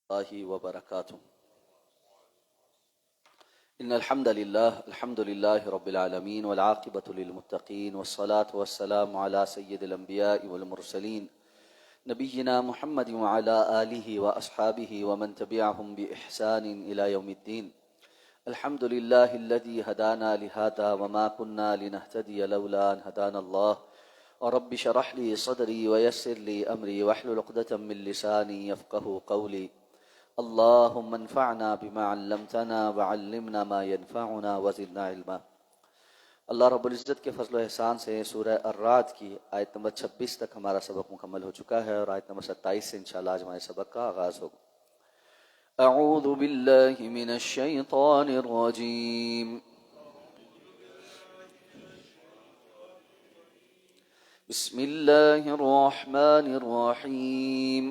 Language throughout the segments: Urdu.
الله وبركاته. إن الحمد لله رب العالمين والعاقبة للمتقين والصلاة والسلام على سيد الأنبياء والمرسلين نبينا محمد وعلى آله وأصحابه ومن تبعهم بإحسان إلى يوم الدين. الحمد لله الذي هدانا لهذا وما كنا لنهتدي لولا أن هدانا الله. ورب اشرح لي صدري ويسر لي أمري واحلل عقدة من لساني يفقهوا قولي. اللهم انفعنا بما علمتنا وعلمنا ما ينفعنا وزدنا علما. اللہ رب العزت کے فضل و احسان سے سورہ الرعد کی آیت نمبر 26 تک ہمارا سبق مکمل ہو چکا ہے اور آیت نمبر 27 سے انشاءاللہ آج ہمارے سبق کا آغاز ہوگا. اعوذ باللہ من الشیطان الرجیم. بسم اللہ الرحمن الرحیم.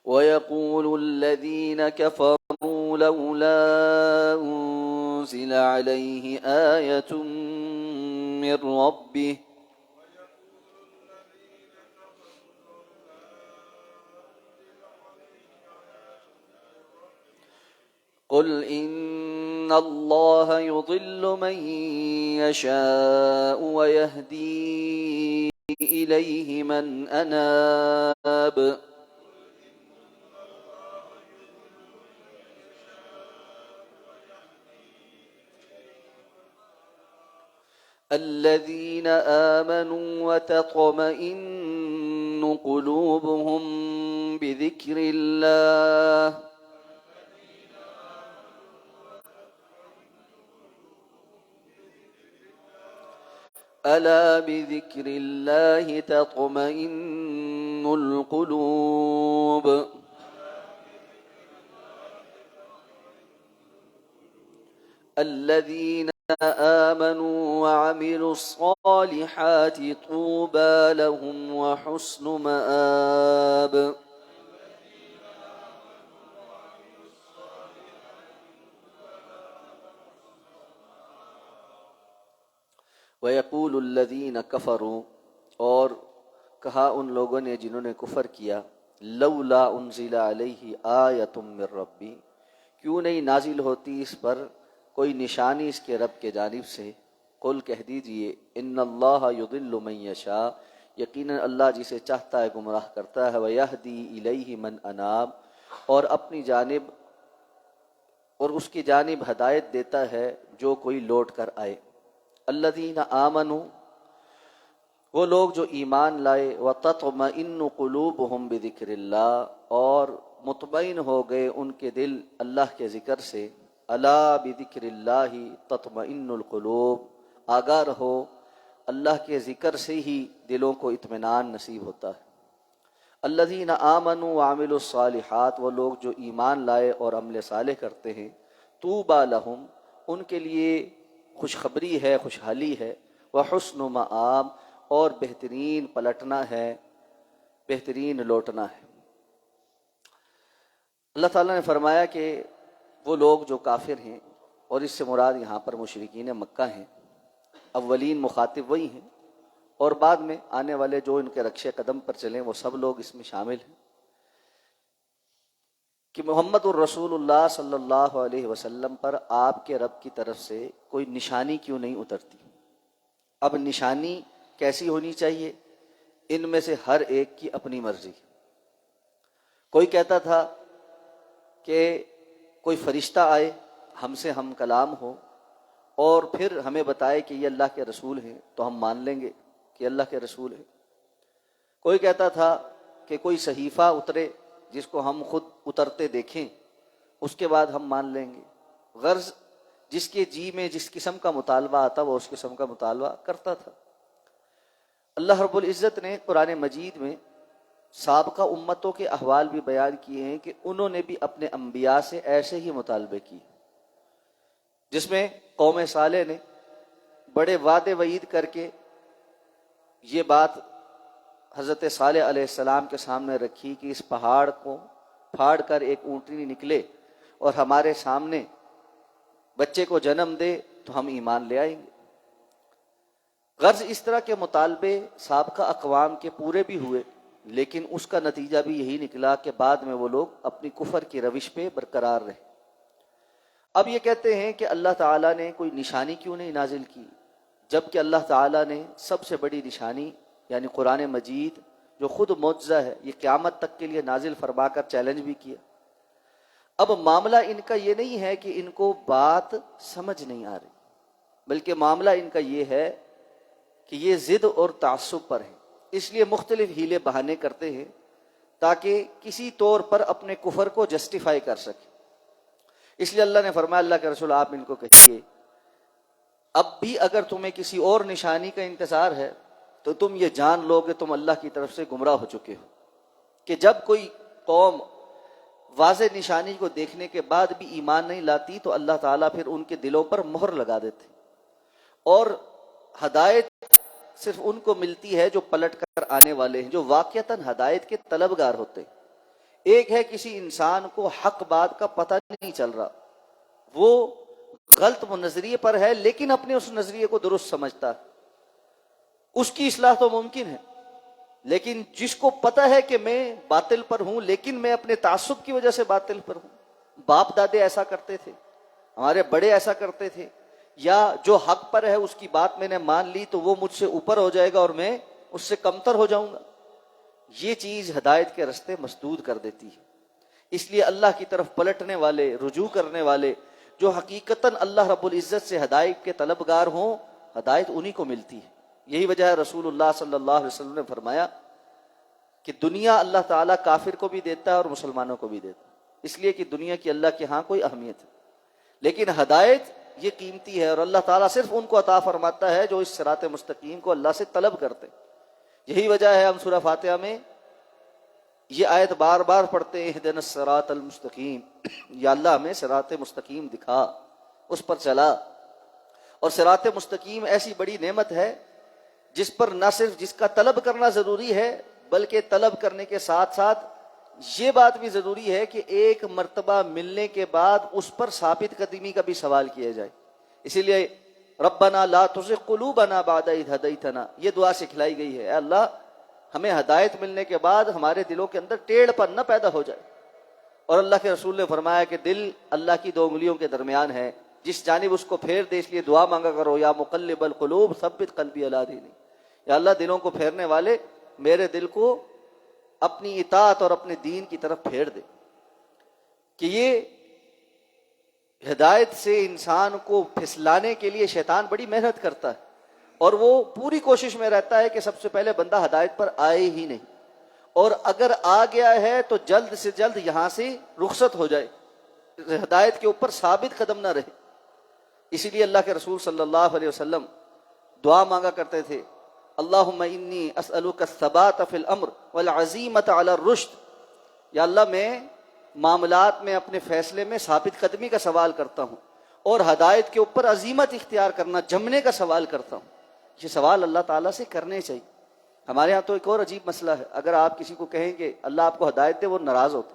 وَيَقُولُ الَّذِينَ كَفَرُوا لَوْلَا أُنزِلَ عَلَيْهِ آيَةٌ مِّن رَّبِّهِ قُلْ إِنَّ اللَّهَ يُضِلُّ مَن يَشَاءُ وَيَهْدِي إِلَيْهِ مَنْ أَنَابَ. الذين آمنوا وتطمئن قلوبهم بذكر الله ألا بذكر الله تطمئن القلوب. الذين آمنوا وعملوا الصالحات طوبى لهم وحسن مآب. وَيَقُولُ الَّذِينَ كَفَرُوا، اور کہا ان لوگوں نے جنہوں نے کفر کیا، لولا انزل علیہ آیۃ من ربی، کیوں نہیں نازل ہوتی اس پر کوئی نشانی اس کے رب کے جانب سے. قل کہہ دیجئے، ان اللہ یضل من یشاء، یقیناً اللہ جسے چاہتا ہے گمراہ کرتا ہے، ویہدی الیہ من اناب، اور اپنی جانب اور اس کی جانب ہدایت دیتا ہے جو کوئی لوٹ کر آئے. الذین آمنوا، وہ لوگ جو ایمان لائے، وتطمئن قلوبہم بذکر اللہ، اور مطمئن ہو گئے ان کے دل اللہ کے ذکر سے. الا بذکر اللہ تطمئن القلوب، آگاہ رہو اللہ کے ذکر سے ہی دلوں کو اطمینان نصیب ہوتا ہے. الذین آمنوا وعملوا الصالحات، وہ لوگ جو ایمان لائے اور عمل صالح کرتے ہیں. طوبی لہم، ان کے لیے خوشخبری ہے، خوشحالی ہے. وحسن مآب، اور بہترین پلٹنا ہے، بہترین لوٹنا ہے. اللہ تعالیٰ نے فرمایا کہ وہ لوگ جو کافر ہیں، اور اس سے مراد یہاں پر مشرکین مکہ ہیں، اولین مخاطب وہی ہیں، اور بعد میں آنے والے جو ان کے رکشے قدم پر چلیں وہ سب لوگ اس میں شامل ہیں، کہ محمد الرسول اللہ صلی اللہ علیہ وسلم پر آپ کے رب کی طرف سے کوئی نشانی کیوں نہیں اترتی. اب نشانی کیسی ہونی چاہیے؟ ان میں سے ہر ایک کی اپنی مرضی. کوئی کہتا تھا کہ کوئی فرشتہ آئے، ہم سے ہم کلام ہو، اور پھر ہمیں بتائے کہ یہ اللہ کے رسول ہیں، تو ہم مان لیں گے کہ اللہ کے رسول ہیں. کوئی کہتا تھا کہ کوئی صحیفہ اترے جس کو ہم خود اترتے دیکھیں، اس کے بعد ہم مان لیں گے. غرض جس کے جی میں جس قسم کا مطالبہ آتا وہ اس قسم کا مطالبہ کرتا تھا. اللہ رب العزت نے قرآن مجید میں سابقہ امتوں کے احوال بھی بیان کیے ہیں کہ انہوں نے بھی اپنے انبیاء سے ایسے ہی مطالبے کیے، جس میں قوم صالح نے بڑے وعدے وعید کر کے یہ بات حضرت صالح علیہ السلام کے سامنے رکھی کہ اس پہاڑ کو پھاڑ کر ایک اونٹنی نکلے اور ہمارے سامنے بچے کو جنم دے تو ہم ایمان لے آئیں گے. غرض اس طرح کے مطالبے سابقہ اقوام کے پورے بھی ہوئے، لیکن اس کا نتیجہ بھی یہی نکلا کہ بعد میں وہ لوگ اپنی کفر کی روش پہ برقرار رہے۔ اب یہ کہتے ہیں کہ اللہ تعالیٰ نے کوئی نشانی کیوں نہیں نازل کی، جبکہ اللہ تعالیٰ نے سب سے بڑی نشانی یعنی قرآن مجید جو خود معجزہ ہے یہ قیامت تک کے لیے نازل فرما کر چیلنج بھی کیا۔ اب معاملہ ان کا یہ نہیں ہے کہ ان کو بات سمجھ نہیں آ رہی، بلکہ معاملہ ان کا یہ ہے کہ یہ ضد اور تعصب پر ہے، اس لیے مختلف ہیلے بہانے کرتے ہیں تاکہ کسی طور پر اپنے کفر کو جسٹیفائی کر سکے۔ اس لیے اللہ نے فرمایا، اللہ کے رسول آپ ان کو کہیے اب بھی اگر تمہیں کسی اور نشانی کا انتظار ہے تو تم یہ جان لو کہ تم اللہ کی طرف سے گمراہ ہو چکے ہو، کہ جب کوئی قوم واضح نشانی کو دیکھنے کے بعد بھی ایمان نہیں لاتی تو اللہ تعالیٰ پھر ان کے دلوں پر مہر لگا دیتے، اور ہدایت صرف ان کو ملتی ہے جو پلٹ کر آنے والے ہیں، جو واقعتاً ہدایت کے طلبگار ہوتے ہیں۔ ایک ہے کسی انسان کو حق بات کا پتہ نہیں چل رہا، وہ غلط نظریے پر ہے لیکن اپنے اس نظریے کو درست سمجھتا ہے، اس کی اصلاح تو ممکن ہے، لیکن جس کو پتہ ہے کہ میں باطل پر ہوں لیکن میں اپنے تعصب کی وجہ سے باطل پر ہوں، باپ دادے ایسا کرتے تھے، ہمارے بڑے ایسا کرتے تھے، یا جو حق پر ہے اس کی بات میں نے مان لی تو وہ مجھ سے اوپر ہو جائے گا اور میں اس سے کمتر ہو جاؤں گا، یہ چیز ہدایت کے رستے مسدود کر دیتی ہے۔ اس لیے اللہ کی طرف پلٹنے والے، رجوع کرنے والے جو حقیقتاً اللہ رب العزت سے ہدایت کے طلبگار ہوں، ہدایت انہی کو ملتی ہے۔ یہی وجہ ہے رسول اللہ صلی اللہ علیہ وسلم نے فرمایا کہ دنیا اللہ تعالیٰ کافر کو بھی دیتا ہے اور مسلمانوں کو بھی دیتا ہے، اس لیے کہ دنیا کی اللہ کے ہاں کوئی اہمیت ہے، لیکن ہدایت یہ قیمتی ہے اور اللہ تعالیٰ صرف ان کو عطا فرماتا ہے جو اس صراط مستقیم کو اللہ سے طلب کرتے ہیں۔ یہی وجہ ہے ہم سورہ فاتحہ میں یہ آیت بار بار پڑھتے ہیں، اہدنا الصراط المستقیم، یا اللہ ہمیں صراط مستقیم دکھا، اس پر چلا۔ اور صراط مستقیم ایسی بڑی نعمت ہے جس پر نہ صرف جس کا طلب کرنا ضروری ہے بلکہ طلب کرنے کے ساتھ ساتھ یہ بات بھی ضروری ہے کہ ایک مرتبہ ملنے کے بعد اس پر ثابت قدمی کا بھی سوال کیا جائے۔ اسی لیے ربنا لا تزغ قلوبنا بعد اذ ہدیتنا، یہ دعا سکھلائی گئی ہے، اے اللہ ہمیں ہدایت ملنے کے بعد ہمارے دلوں کے اندر ٹیڑھ پن نہ پیدا ہو جائے۔ اور اللہ کے رسول نے فرمایا کہ دل اللہ کی دو انگلیوں کے درمیان ہے، جس جانب اس کو پھیر دے، اس لیے دعا مانگا کرو، یا مقلب القلوب ثبت قلبی علی دینک، یا اللہ دلوں کو پھیرنے والے میرے دل کو اپنی اطاعت اور اپنے دین کی طرف پھیر دے۔ کہ یہ ہدایت سے انسان کو پھسلانے کے لیے شیطان بڑی محنت کرتا ہے، اور وہ پوری کوشش میں رہتا ہے کہ سب سے پہلے بندہ ہدایت پر آئے ہی نہیں، اور اگر آ گیا ہے تو جلد سے جلد یہاں سے رخصت ہو جائے، ہدایت کے اوپر ثابت قدم نہ رہے۔ اسی لیے اللہ کے رسول صلی اللہ علیہ وسلم دعا مانگا کرتے تھے، اللہم انی اسألک الثبات فی الامر والعزیمت علی الرشد، یا اللہ میں معاملات میں اپنے فیصلے میں ثابت قدمی کا سوال کرتا ہوں اور ہدایت کے اوپر عزیمت اختیار کرنا، جمنے کا سوال کرتا ہوں۔ یہ سوال اللہ تعالیٰ سے کرنے چاہیے۔ ہمارے ہاں تو ایک اور عجیب مسئلہ ہے، اگر آپ کسی کو کہیں گے اللہ آپ کو ہدایت دے، وہ ناراض ہوتے،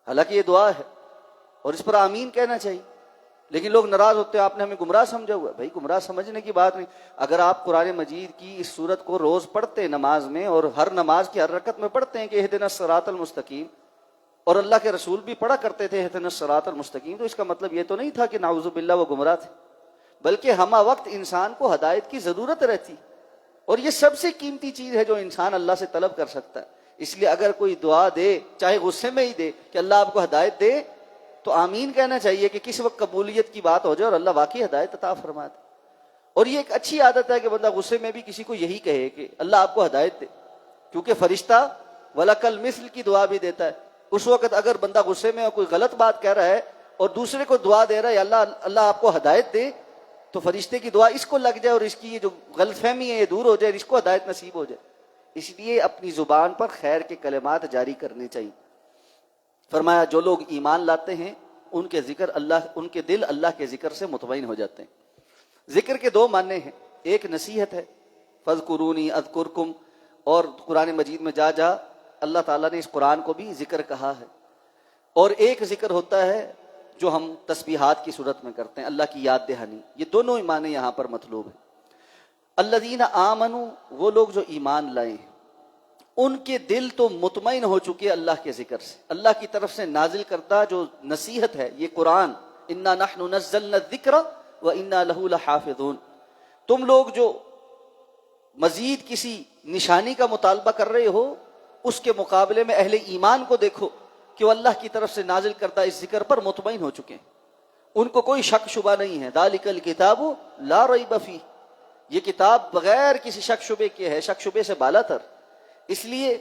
حالانکہ یہ دعا ہے اور اس پر آمین کہنا چاہیے، لیکن لوگ ناراض ہوتے ہیں، آپ نے ہمیں گمراہ سمجھا ہوا ہے۔ بھائی گمراہ سمجھنے کی بات نہیں، اگر آپ قرآن مجید کی اس سورت کو روز پڑھتے ہیں نماز میں، اور ہر نماز کی ہر رکعت میں پڑھتے ہیں کہ اہدنا الصراط المستقیم، اور اللہ کے رسول بھی پڑھا کرتے تھے اہدنا الصراط المستقیم، تو اس کا مطلب یہ تو نہیں تھا کہ نعوذ باللہ وہ گمراہ تھے، بلکہ ہمہ وقت انسان کو ہدایت کی ضرورت رہتی، اور یہ سب سے قیمتی چیز ہے جو انسان اللہ سے طلب کر سکتا ہے۔ اس لیے اگر کوئی دعا دے، چاہے غصے میں ہی دے کہ اللہ آپ کو ہدایت دے، تو آمین کہنا چاہیے کہ کس وقت قبولیت کی بات ہو جائے اور اللہ واقعی ہدایت عطا فرما دے۔ اور یہ ایک اچھی عادت ہے کہ بندہ غصے میں بھی کسی کو یہی کہے کہ اللہ آپ کو ہدایت دے، کیونکہ فرشتہ وَلَكَ الْمِثْلِ کی دعا بھی دیتا ہے۔ اس وقت اگر بندہ غصے میں کوئی غلط بات کہہ رہا ہے اور دوسرے کو دعا دے رہا ہے اللہ آپ کو ہدایت دے، تو فرشتے کی دعا اس کو لگ جائے اور اس کی یہ جو غلط فہمی ہے یہ دور ہو جائے، اس کو ہدایت نصیب ہو جائے۔ اس لیے اپنی زبان پر خیر کے کلمات جاری کرنے چاہیے۔ فرمایا جو لوگ ایمان لاتے ہیں ان کے دل اللہ کے ذکر سے مطمئن ہو جاتے ہیں۔ ذکر کے دو معنی ہیں، ایک نصیحت ہے، فاذکرونی اذکرکم، اور قرآن مجید میں جا جا اللہ تعالیٰ نے اس قرآن کو بھی ذکر کہا ہے، اور ایک ذکر ہوتا ہے جو ہم تسبیحات کی صورت میں کرتے ہیں، اللہ کی یاد دہانی۔ یہ دونوں معنی یہاں پر مطلوب ہے۔ الذین آمنوا، وہ لوگ جو ایمان لائے ہیں، ان کے دل تو مطمئن ہو چکے اللہ کے ذکر سے، اللہ کی طرف سے نازل کردہ جو نصیحت ہے یہ قرآن، انا نحن نزلنا الذکر وانا لہ لحافظون. تم لوگ جو مزید کسی نشانی کا مطالبہ کر رہے ہو، اس کے مقابلے میں اہل ایمان کو دیکھو کہ وہ اللہ کی طرف سے نازل کردہ اس ذکر پر مطمئن ہو چکے ہیں، ان کو کوئی شک شبہ نہیں ہے. ذالک الکتاب لا ریب فیہ، یہ کتاب بغیر کسی شک شبے کے ہے، شک شبے سے بالا تر. اس لیے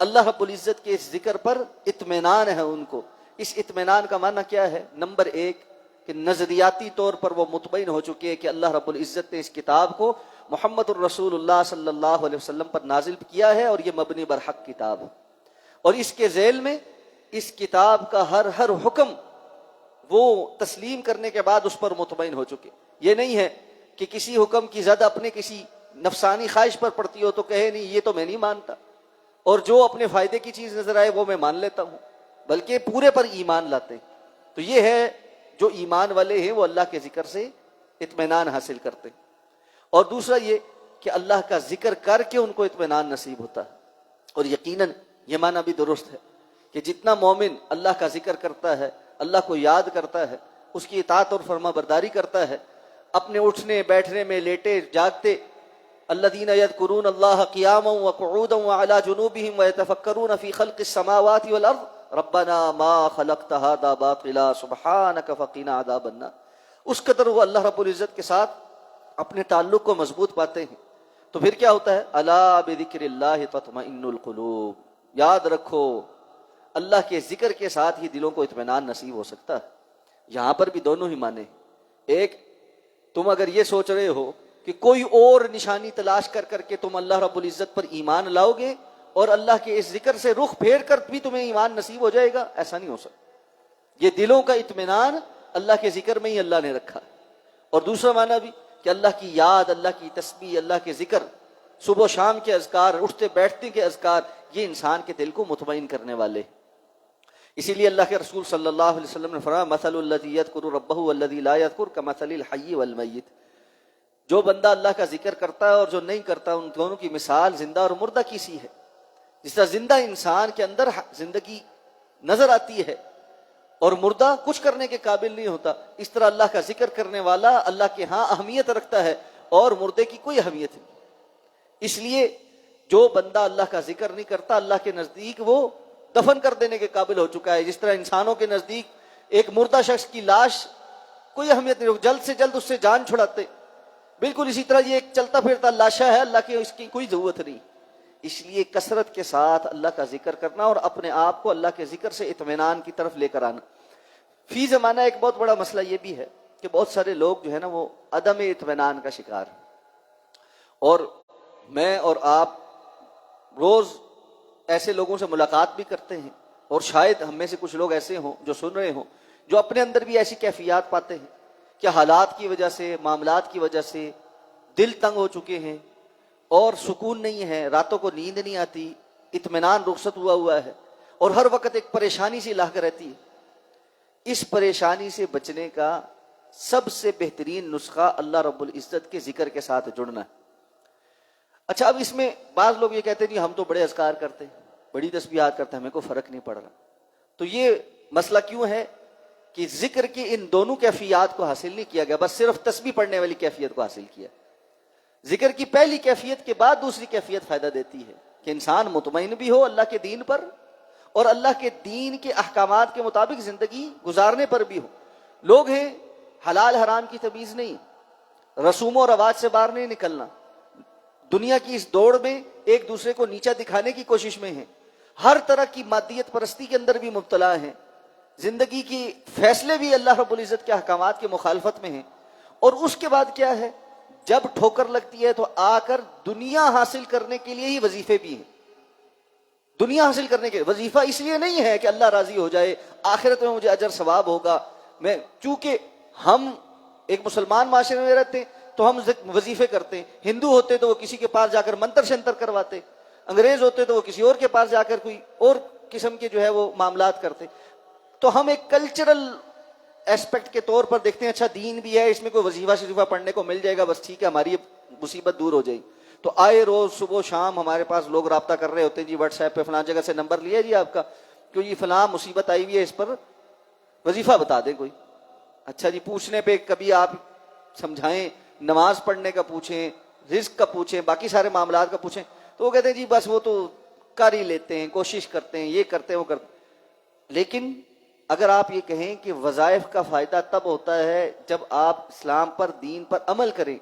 اللہ رب العزت کے اس ذکر پر اطمینان ہے ان کو. اس اطمینان کا معنی کیا ہے؟ نمبر ایک کہ نظریاتی طور پر وہ مطمئن ہو چکے کہ اللہ رب العزت نے اس کتاب کو محمد الرسول اللہ صلی اللہ علیہ وسلم پر نازل کیا ہے اور یہ مبنی برحق کتاب ہے، اور اس کے ذیل میں اس کتاب کا ہر حکم وہ تسلیم کرنے کے بعد اس پر مطمئن ہو چکے. یہ نہیں ہے کہ کسی حکم کی زد اپنے کسی نفسانی خواہش پر پڑتی ہو تو کہے نہیں یہ تو میں نہیں مانتا، اور جو اپنے فائدے کی چیز نظر آئے وہ میں مان لیتا ہوں، بلکہ پورے پر ایمان لاتے ہیں. تو یہ ہے جو ایمان والے ہیں وہ اللہ کے ذکر سے اطمینان حاصل کرتے ہیں. اور دوسرا یہ کہ اللہ کا ذکر کر کے ان کو اطمینان نصیب ہوتا ہے. اور یقیناً یہ معنی بھی درست ہے کہ جتنا مومن اللہ کا ذکر کرتا ہے، اللہ کو یاد کرتا ہے، اس کی اطاعت اور فرما برداری کرتا ہے، اپنے اٹھنے بیٹھنے میں، لیٹے جاگتے، الذین یذکرون اللہ قیاما وقعودا وعلی جنوبہم ویتفکرون فی خلق السماوات والارض ربنا ما خلقت ھذا باطلا سبحانک فقنا عذاب النار. اس قدر وہ اللہ رب العزت کے ساتھ اپنے تعلق کو مضبوط پاتے ہیں. تو پھر کیا ہوتا ہے؟ الا بذکر اللہ تطمئن القلوب. یاد رکھو اللہ کے ذکر کے ساتھ ہی دلوں کو اطمینان نصیب ہو سکتا ہے. یہاں پر بھی دونوں ہی معنی. ایک، تم اگر یہ سوچ رہے ہو کہ کوئی اور نشانی تلاش کر کے تم اللہ رب العزت پر ایمان لاؤ گے اور اللہ کے اس ذکر سے رخ پھیر کر بھی تمہیں ایمان نصیب ہو جائے گا، ایسا نہیں ہو سکتا. یہ دلوں کا اطمینان اللہ کے ذکر میں ہی اللہ نے رکھا. اور دوسرا معنی بھی کہ اللہ کی یاد، اللہ کی تسبیح، اللہ کے ذکر، صبح و شام کے اذکار، اٹھتے بیٹھتے کے اذکار، یہ انسان کے دل کو مطمئن کرنے والے. اسی لیے اللہ کے رسول صلی اللہ علیہ وسلم نے فرمایا مثل الذی یذکر ربہ والذی لا یذکر کمثل الحی والمیت. جو بندہ اللہ کا ذکر کرتا ہے اور جو نہیں کرتا، ان دونوں کی مثال زندہ اور مردہ کی سی ہے. جس طرح زندہ انسان کے اندر زندگی نظر آتی ہے اور مردہ کچھ کرنے کے قابل نہیں ہوتا، اس طرح اللہ کا ذکر کرنے والا اللہ کے ہاں اہمیت رکھتا ہے اور مردے کی کوئی اہمیت نہیں. اس لیے جو بندہ اللہ کا ذکر نہیں کرتا، اللہ کے نزدیک وہ دفن کر دینے کے قابل ہو چکا ہے. جس طرح انسانوں کے نزدیک ایک مردہ شخص کی لاش کوئی اہمیت نہیں، جلد سے جلد اس سے جان چھڑاتے، بالکل اسی طرح یہ ایک چلتا پھرتا لاشا ہے، اللہ کی اس کی کوئی ضرورت نہیں. اس لیے کثرت کے ساتھ اللہ کا ذکر کرنا اور اپنے آپ کو اللہ کے ذکر سے اطمینان کی طرف لے کر آنا. فی زمانہ ایک بہت بڑا مسئلہ یہ بھی ہے کہ بہت سارے لوگ جو ہے نا وہ عدم اطمینان کا شکار ہیں. اور میں اور آپ روز ایسے لوگوں سے ملاقات بھی کرتے ہیں، اور شاید ہم میں سے کچھ لوگ ایسے ہوں جو سن رہے ہوں جو اپنے اندر بھی ایسی کیفیات پاتے ہیں کہ حالات کی وجہ سے، معاملات کی وجہ سے دل تنگ ہو چکے ہیں اور سکون نہیں ہے، راتوں کو نیند نہیں آتی، اطمینان رخصت ہوا ہے، اور ہر وقت ایک پریشانی سی لاحق رہتی ہے. اس پریشانی سے بچنے کا سب سے بہترین نسخہ اللہ رب العزت کے ذکر کے ساتھ جڑنا ہے. اچھا، اب اس میں بعض لوگ یہ کہتے ہیں کہ ہم تو بڑے اذکار کرتے ہیں، بڑی تسبیحات کرتے ہیں، ہمیں کوئی فرق نہیں پڑ رہا. تو یہ مسئلہ کیوں ہے کہ ذکر کی ان دونوں کیفیات کو حاصل نہیں کیا گیا، بس صرف تسبیح پڑھنے والی کیفیت کو حاصل کیا. ذکر کی پہلی کیفیت کے بعد دوسری کیفیت فائدہ دیتی ہے کہ انسان مطمئن بھی ہو اللہ کے دین پر اور اللہ کے دین کے احکامات کے مطابق زندگی گزارنے پر بھی ہو. لوگ ہیں حلال حرام کی تمیز نہیں، رسوم و رواج سے باہر نہیں نکلنا، دنیا کی اس دوڑ میں ایک دوسرے کو نیچا دکھانے کی کوشش میں ہیں، ہر طرح کی مادیت پرستی کے اندر بھی مبتلا ہیں، زندگی کی فیصلے بھی اللہ رب العزت کے احکامات کی مخالفت میں ہیں. اور اس کے بعد کیا ہے، جب ٹھوکر لگتی ہے تو آ کر دنیا حاصل کرنے کے لیے ہی وظیفے بھی ہیں. دنیا حاصل کرنے کے وظیفہ اس لیے نہیں ہے کہ اللہ راضی ہو جائے، آخرت میں مجھے اجر ثواب ہوگا. میں چونکہ ہم ایک مسلمان معاشرے میں رہتے ہیں تو ہم وظیفے کرتے ہیں، ہندو ہوتے تو وہ کسی کے پاس جا کر منتر شنتر کرواتے، انگریز ہوتے تو وہ کسی اور کے پاس جا کر کوئی اور قسم کے جو ہے وہ معاملات کرتے. تو ہم ایک کلچرل ایسپیکٹ کے طور پر دیکھتے ہیں، اچھا دین بھی ہے، اس میں کوئی وظیفہ شریفہ پڑھنے کو مل جائے گا، بس ٹھیک ہے ہماری مصیبت دور ہو جائے گی. تو آئے روز صبح و شام ہمارے پاس لوگ رابطہ کر رہے ہوتے ہیں، جی واٹس ایپ پہ فلاں جگہ سے نمبر لیا جی آپ کا، کہ جی فلاں مصیبت آئی ہوئی ہے، اس پر وظیفہ بتا دیں کوئی۔ اچھا جی، پوچھنے پہ کبھی آپ سمجھائیں، نماز پڑھنے کا پوچھیں، رزق کا پوچھیں، باقی سارے معاملات کا پوچھیں، تو وہ کہتے ہیں جی بس وہ تو کر ہی لیتے ہیں، کوشش کرتے ہیں، یہ کرتے ہیں وہ کرتے ہیں۔ لیکن اگر آپ یہ کہیں کہ وظائف کا فائدہ تب ہوتا ہے جب آپ اسلام پر، دین پر عمل کریں،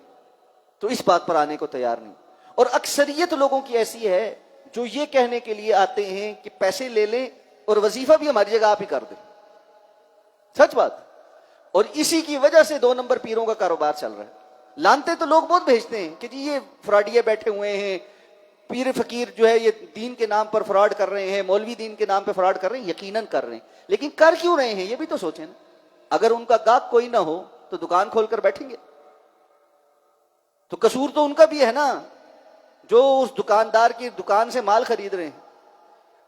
تو اس بات پر آنے کو تیار نہیں۔ اور اکثریت لوگوں کی ایسی ہے جو یہ کہنے کے لیے آتے ہیں کہ پیسے لے لیں اور وظیفہ بھی ہماری جگہ آپ ہی کر دیں، سچ بات۔ اور اسی کی وجہ سے 2 نمبر پیروں کا کاروبار چل رہا ہے۔ لانتے تو لوگ بہت بھیجتے ہیں کہ جی یہ فراڈیے بیٹھے ہوئے ہیں، پیر فقیر جو ہے یہ دین کے نام پر فراڈ کر رہے ہیں، مولوی دین کے نام پہ فراڈ کر رہے ہیں۔ یقیناً کر رہے ہیں، لیکن کر کیوں رہے ہیں یہ بھی تو سوچیں نا۔ اگر ان کا گاہک کوئی نہ ہو تو دکان کھول کر بیٹھیں گے؟ تو قصور تو ان کا بھی ہے نا، جو اس دکاندار کی دکان سے مال خرید رہے ہیں۔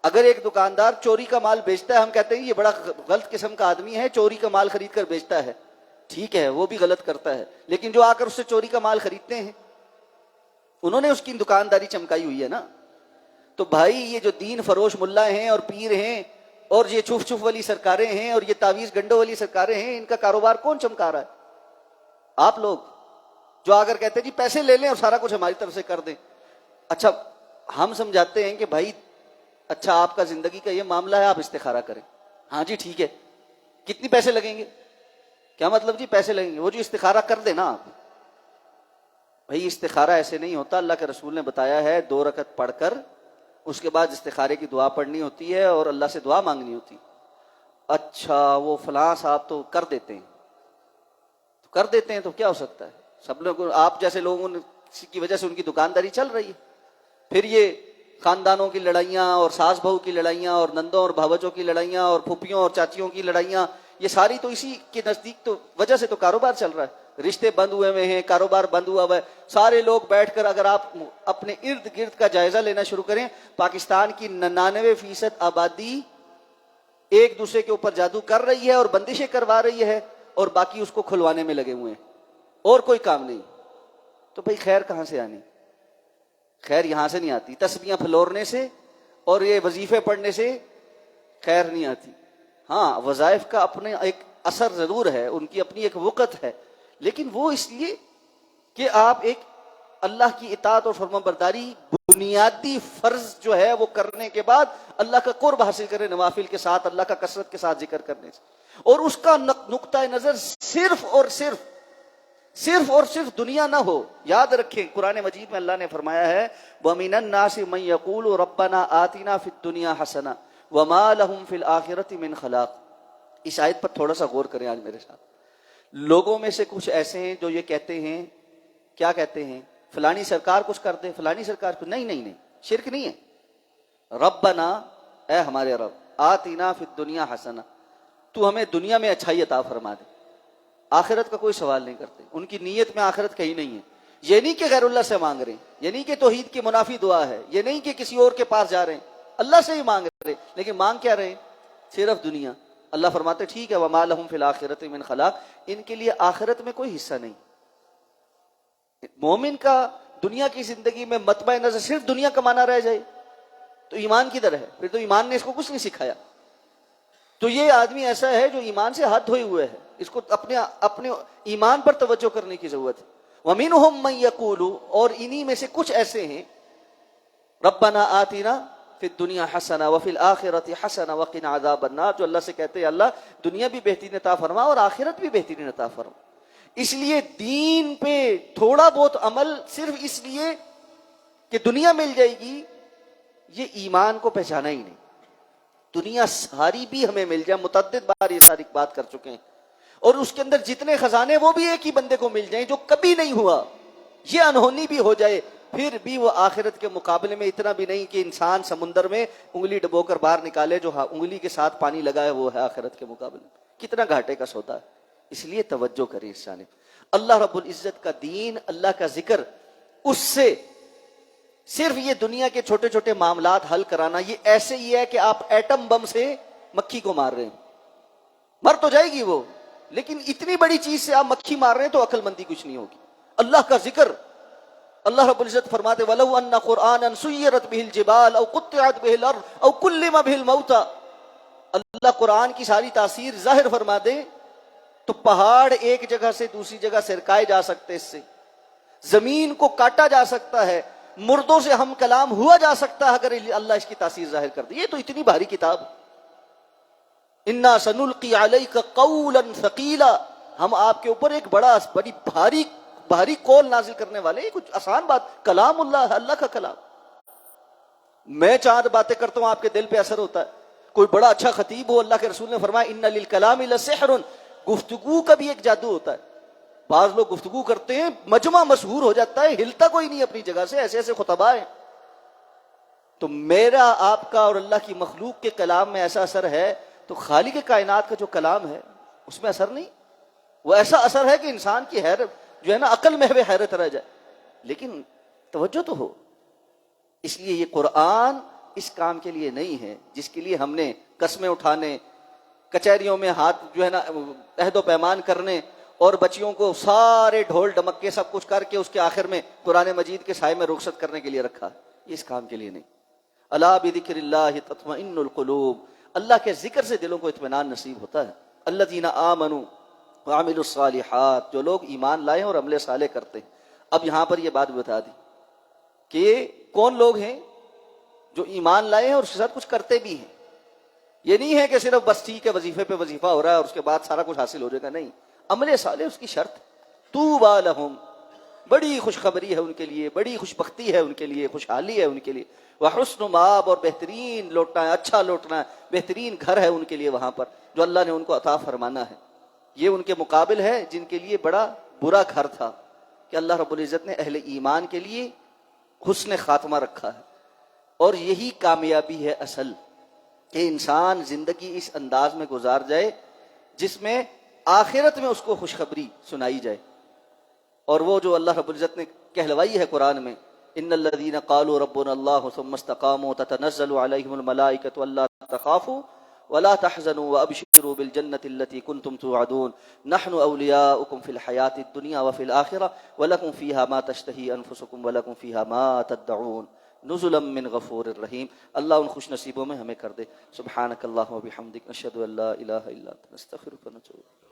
اگر ایک دکاندار چوری کا مال بیچتا ہے، ہم کہتے ہیں یہ بڑا غلط قسم کا آدمی ہے، چوری کا مال خرید کر بیچتا ہے، ٹھیک ہے وہ بھی غلط کرتا ہے، لیکن جو آ کر اس سے چوری کا مال خریدتے ہیں انہوں نے اس کی دکانداری چمکائی ہوئی ہے نا۔ تو بھائی یہ جو دین فروش ملا ہیں اور پیر ہیں اور یہ چھف چھف والی سرکاریں ہیں اور یہ تعویذ گنڈوں والی سرکاریں ہیں، ان کا کاروبار کون چمکا رہا ہے؟ آپ لوگ جو آ کر کہتے ہیں جی پیسے لے لیں اور سارا کچھ ہماری طرف سے کر دیں۔ اچھا ہم سمجھاتے ہیں کہ بھائی اچھا آپ کا زندگی کا یہ معاملہ ہے، آپ استخارہ کریں۔ ہاں جی ٹھیک ہے، کتنی پیسے لگیں گے؟ کیا مطلب جی پیسے لگیں گے؟ وہ جو استخارہ کر دے نا آپ۔ بھائی استخارہ ایسے نہیں ہوتا، اللہ کے رسول نے بتایا ہے 2 رکعت پڑھ کر اس کے بعد استخارے کی دعا پڑھنی ہوتی ہے اور اللہ سے دعا مانگنی ہوتی۔ اچھا وہ فلاں صاحب تو کر دیتے ہیں، تو کر دیتے ہیں تو کیا ہو سکتا ہے؟ سب لوگ آپ جیسے لوگوں کی وجہ سے ان کی دکانداری چل رہی ہے۔ پھر یہ خاندانوں کی لڑائیاں اور ساس بہو کی لڑائیاں اور نندوں اور بھاوجوں کی لڑائیاں اور پھوپھیوں اور چاچیوں کی لڑائیاں، یہ ساری تو اسی کے نزدیک تو وجہ سے تو کاروبار چل رہا ہے۔ رشتے بند ہوئے ہیں، کاروبار بند ہوا ہوا ہے۔ سارے لوگ بیٹھ کر اگر آپ اپنے ارد گرد کا جائزہ لینا شروع کریں، پاکستان کی 99% آبادی ایک دوسرے کے اوپر جادو کر رہی ہے اور بندشیں کروا رہی ہے، اور باقی اس کو کھلوانے میں لگے ہوئے ہیں، اور کوئی کام نہیں۔ تو بھائی خیر کہاں سے آنی؟ خیر یہاں سے نہیں آتی، تسبیحاں پھلورنے سے اور یہ وظیفے پڑھنے سے خیر نہیں آتی۔ ہاں وظائف کا اپنے ایک اثر ضرور ہے، ان کی اپنی ایک وقت ہے، لیکن وہ اس لیے کہ آپ ایک اللہ کی اطاعت اور فرمان برداری بنیادی فرض جو ہے وہ کرنے کے بعد اللہ کا قرب حاصل کریں، نوافل کے ساتھ، اللہ کا کثرت کے ساتھ ذکر کرنے سے، اور اس کا نقطۂ نظر صرف اور صرف دنیا نہ ہو۔ یاد رکھیں قرآن مجید میں اللہ نے فرمایا ہے وَمِنَ النَّاسِ مَن يَقُولُ رَبَّنَا آتِنَا فِي الدُّنْيَا حَسَنَةً وَمَا لَهُمْ فِي الْآخِرَةِ مِنْ خَلَاقٍ۔ اس آیت پر تھوڑا سا غور کریں آج میرے ساتھ۔ لوگوں میں سے کچھ ایسے ہیں جو یہ کہتے ہیں، کیا کہتے ہیں؟ فلانی سرکار کچھ کر دے، فلانی سرکار کچھ نہیں، شرک نہیں ہے۔ ربنا، اے ہمارے رب، آتینا فی الدنیا حسنہ، تو ہمیں دنیا میں اچھائی عطا فرما دے۔ آخرت کا کوئی سوال نہیں کرتے، ان کی نیت میں آخرت کہیں نہیں ہے۔ یہ نہیں کہ غیر اللہ سے مانگ رہے ہیں، یہ نہیں کہ توحید کی منافی دعا ہے، یہ نہیں کہ کسی اور کے پاس جا رہے ہیں، اللہ سے ہی مانگ رہے ہیں، لیکن مانگ کیا رہے ہیں؟ صرف دنیا۔ اللہ فرماتے ٹھیک ہے وَمَا لَهُمْ فِي الْآخِرَةِ مِنْ خَلَاقٍ، ان کے لیے آخرت میں کوئی حصہ نہیں۔ مومن کا دنیا کی زندگی میں مطمع نظر صرف دنیا کمانا رہ جائے تو ایمان کدھر ہے؟ پھر تو ایمان نے اس کو کچھ نہیں سکھایا۔ تو یہ آدمی ایسا ہے جو ایمان سے ہاتھ دھوئے ہوئے ہے، اس کو اپنے ایمان پر توجہ کرنے کی ضرورت ہے۔ وَمِنْهُمْ مَن يَقُولُ، اور انہی میں سے کچھ ایسے ہیں ربنا آتنا فی الدنیا حسنہ وفی الآخرۃ حسنہ وقنا عذاب النار، جو اللہ سے کہتے ہیں اللہ دنیا بھی بہترین عطا فرما اور آخرت بھی بہترین عطا فرما۔ اس لیے دین پہ تھوڑا بہت عمل صرف اس لیے کہ دنیا مل جائے گی، یہ ایمان کو پہچانا ہی نہیں۔ دنیا ساری بھی ہمیں مل جائے، متعدد بار یہ ساری بات کر چکے ہیں، اور اس کے اندر جتنے خزانے وہ بھی ایک ہی بندے کو مل جائیں جو کبھی نہیں ہوا، یہ انہونی بھی ہو جائے، پھر بھی وہ آخرت کے مقابلے میں اتنا بھی نہیں کہ انسان سمندر میں انگلی ڈبو کر باہر نکالے، جو انگلی کے ساتھ پانی لگا ہے وہ ہے آخرت کے مقابلے میں، کتنا گھاٹے کا سودا ہے۔ اس لیے توجہ کریں اس جانب۔ اللہ رب العزت کا دین، اللہ کا ذکر، اس سے صرف یہ دنیا کے چھوٹے چھوٹے معاملات حل کرانا، یہ ایسے ہی ہے کہ آپ ایٹم بم سے مکھی کو مار رہے ہیں۔ مر تو جائے گی وہ، لیکن اتنی بڑی چیز سے آپ مکھی مار رہے ہیں تو عقل مندی کچھ نہیں ہوگی۔ اللہ کا ذکر، اللہ رب العزت فرماتے وَلَوْ أَنَّ قُرْآنًا سُيِّرَتْ بِهِ الْجِبَالُ أَوْ قُطِّعَتْ بِهِ الْأَرْضُ أَوْ كُلِّمَ بِهِ الْمَوْتَى، اللہ قرآن کی ساری تاثیر ظاہر فرما دے تو پہاڑ ایک جگہ سے دوسری جگہ سرکائے جا سکتے، اس سے زمین کو کاٹا جا سکتا ہے، مردوں سے ہم کلام ہوا جا سکتا ہے اگر اللہ اس کی تاثیر ظاہر کر دے۔ یہ تو اتنی بھاری کتاب، اِنَّا سَنُلْقِي عَلَيْكَ قَوْلًا ثَقِيلًا، ہم آپ کے اوپر ایک بڑی بھاری قول نازل کرنے والے۔ یہ کچھ آسان بات، کلام اللہ ہے، اللہ کا کلام۔ میں چاند باتیں کرتا ہوں آپ کے دل پہ اثر ہوتا ہے، کوئی بڑا اچھا خطیب ہو، اللہ کے رسول نے فرمایا ان للکلام لسحر، گفتگو کا بھی ایک جادو ہوتا ہے۔ بعض لوگ گفتگو کرتے ہیں، مجمع مشہور ہو جاتا ہے، ہلتا کوئی نہیں اپنی جگہ سے، ایسے ایسے خطباء ہیں۔ تو میرا آپ کا اور اللہ کی مخلوق کے کلام میں ایسا اثر ہے، تو خالق کائنات کا جو کلام ہے اس میں اثر نہیں؟ وہ ایسا اثر ہے کہ انسان کی حیرت جو ہے نا، عقل محو حیرت رہ جائے۔ لیکن توجہ تو ہو، اس لیے یہ قرآن اس کام کے لیے نہیں ہے جس کے لیے ہم نے قسمیں اٹھانے، کچہریوں میں ہاتھ جو ہے نا عہد و پیمان کرنے، اور بچیوں کو سارے ڈھول ڈمکے سب کچھ کر کے اس کے آخر میں قرآن مجید کے سائے میں رخصت کرنے کے لیے رکھا۔ یہ اس کام کے لیے نہیں۔ الا بذکر اللہ تطمئن القلوب، اللہ کے ذکر سے دلوں کو اطمینان نصیب ہوتا ہے۔ الذین آمنوا وعملوا الصالحات، جو لوگ ایمان لائے اور عمل صالح کرتے ہیں۔ اب یہاں پر یہ بات بتا دی کہ کون لوگ ہیں جو ایمان لائے ہیں اور اس کے ساتھ کچھ کرتے بھی ہیں۔ یہ نہیں ہے کہ صرف بس ٹھیک ہے وظیفے پہ وظیفہ ہو رہا ہے اور اس کے بعد سارا کچھ حاصل ہو جائے گا، نہیں، عمل صالح اس کی شرط۔ طوبی لہم، بڑی خوشخبری ہے ان کے لیے، بڑی خوش بختی ہے ان کے لیے، خوشحالی ہے ان کے لیے۔ وحسن مآب، اور بہترین لوٹنا ہے، اچھا لوٹنا ہے، بہترین گھر ہے ان کے لیے وہاں پر جو اللہ نے ان کو عطا فرمانا ہے۔ یہ ان کے مقابل ہے جن کے لیے بڑا برا گھر تھا، کہ اللہ رب العزت نے اہل ایمان کے لیے حسن خاتمہ رکھا ہے۔ اور یہی کامیابی ہے اصل، کہ انسان زندگی اس انداز میں گزار جائے جس میں آخرت میں اس کو خوشخبری سنائی جائے۔ اور وہ جو اللہ رب العزت نے کہلوائی ہے قرآن میں، ان الذین قالوا ربنا اللہ ثم استقاموا تتنزل علیہم الملائکۃ الا تخافوا ولا تحزنوا وابشروا بالجنۃ التي كنتم توعدون نحن اولیاؤکم فی الحیاۃ الدنیا وفی الآخرہ ولکم فیہا ما تشتہی انفسکم ولکم فیہا ما تدعون نزلا من غفور الرحیم۔ اللہ ان خوش نصیبوں میں ہمیں کر دے۔ سبحانک اللہم وبحمدک، نشہد ان لا الہ الا انت، نستغفرک ونتوب الیک۔